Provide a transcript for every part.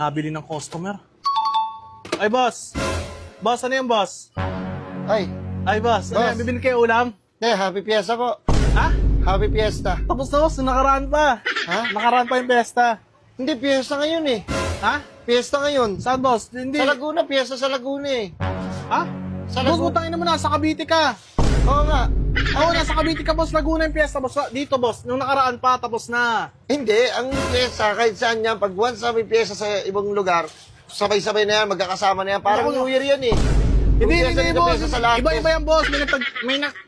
Nabili ng customer. Ay, boss. Boss, ano yan, boss? Ay, boss. Ano yan? Bibili kayo ulam? Happy Fiesta po. Ha? Happy Fiesta. Tapos na, boss. Nakaraan pa. Ha? Nakaraan pa yung pesta. Hindi, Fiesta ngayon eh. Ha? Fiesta ngayon. Saan, boss? Hindi. Sa Laguna, Fiesta sa Laguna eh. Ha? Sa Boss, Laguna. butangin naman, nasa Cavite ka. Oo nga. Oo, nasa Cavite ka, boss. Laguna yung pesta, boss. Dito, boss. Nung nakaraan pa, tapos na. Hindi, ang Fiesta, kahit saan yan, pag once na may Fiesta sa ibang lugar, sabay-sabay na yan, magkakasama na yan. Parang Ako, New Year yan eh. Hindi, Yung hindi, Fiesta, boss. Fiesta sa lahat, Iba-iba yan, boss.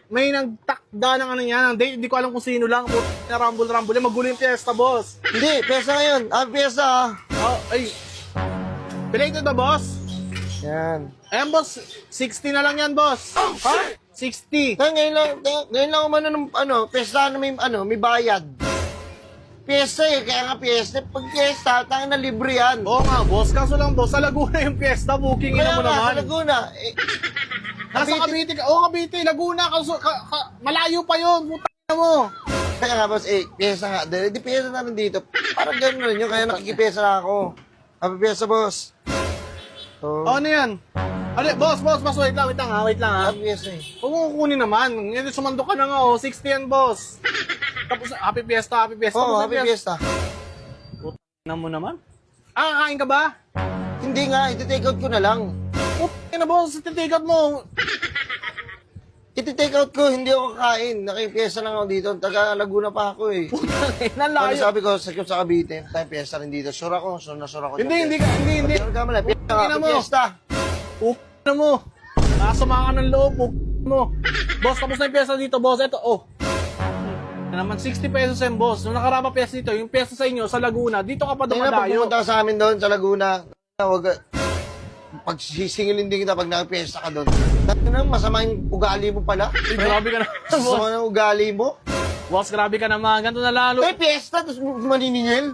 May nagtakda ng ano yan. Ng date. Hindi ko alam kung sino lang. Na rumble-rumble. Magulo yung piyesta, boss. Hindi, Fiesta ngayon. Fiesta ah. Oh, ay. Belated ba, boss? Yan. Ayan, boss. 60 na lang yan, boss. Ha? 60. Ngayon lang umano ng Fiesta na may bayad. Fiesta eh, kaya nga Fiesta. Pag Fiesta, tanga na libre yan. Oo nga, boss. Kaso lang, boss. Sa Laguna yung piyesta. Booking Kaya mo nga, naman. sa Laguna. Nasa Cavite ka. Oo, Cavite. Laguna. Malayo pa yun. Putang na mo. Kaya nga boss, Fiesta nga. Di Fiesta na rin dito. Parang gano'n rin yun, kaya nakikipiesta na ako. Happy Fiesta, boss. Oh, ano yan? Ano, boss. Wait lang ha. Happy Fiesta eh. Huwag mo kukunin naman. Ngayon, sumando ka na nga, oh. 60 yan, boss. Tapos, happy fiesta. Oo, Happy Fiesta. Na mo naman? Kakain ka ba? Hindi nga, iti-take out ko na lang. Puti na, boss. Titigat mo. Iti-take out ko, hindi ako kakain. Nakipiesta lang ako dito. Taga Laguna pa ako eh. Putang Ano layo. sabi ko, sa Cavite, tayo fiesta rin dito. Sure ako, sure na ako. Hindi. Hindi ako kamala. Fiesta nga, Tingnan mo. Fiesta. Puti na mo. Nakasama ka ng loob. Puti mo. Boss, tapos na yung pyesa dito, boss. Ito, oh. Na naman, 60 pesos yan, boss. Nung nakarama pyesa dito, yung pyesa sa inyo, sa Laguna, dito ka pa Tingnan na, pag dumadayo. pumunta ka sa amin doon, sa Laguna, pag sisingilin din kita pag nakapiesta ka doon. Dahil na, masama yung ugali mo pala. Uy, grabe ka naman, boss. Masama yung ugali mo. Boss, grabe ka naman. Ganito na lalo. Ay, fiesta, tapos maniningil.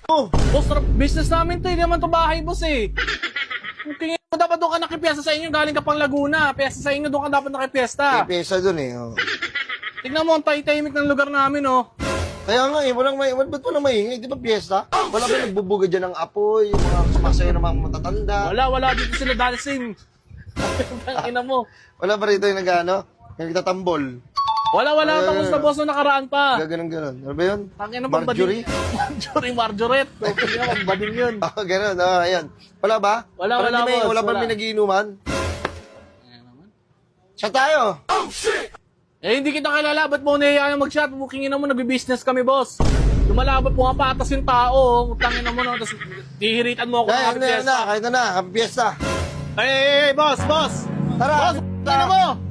Oh, Boss, business namin to. Hindi naman to bahay, boss eh. Tingin mo, dapat doon ka nakipiesta sa inyo. Galing ka pang Laguna. Piesta sa inyo, doon ka dapat nakipiesta. may fiesta doon eh. Oh. Tignan mo, ang tahimik ng lugar namin, oh. Kaya nga eh, ba't walang maingay? Di ba fiesta? Wala ba nagbubuga dyan ng apoy, yung mga sumasayo ng mga matatanda? Wala dito sila dancing. Tangina mo. Wala ba rito yung nag-ano? Yung nagtatambol? Wala. Tapos na, boss, nung nakaraan pa. Ganon. Ano ba yun? Tangina, Marjorie? Marjorie. Tangina, pambading yun. Oh, ganon. Oh, ayan. Wala ba? Wala, boss. Wala ba Wala. may nagiinuman? Siya tayo! Eh, hindi kita kilala. Ba't mo nahihayaan mag-shot? Bukingin na mo, nagbi-business kami, boss. Lumalabat mo nga patas yung tao. Tangina mo, no? Tapos hihiritan mo ako ng happy Kahit fiesta. na. Happy fiesta. Hey, boss! Tara! Boss, tingnan mo!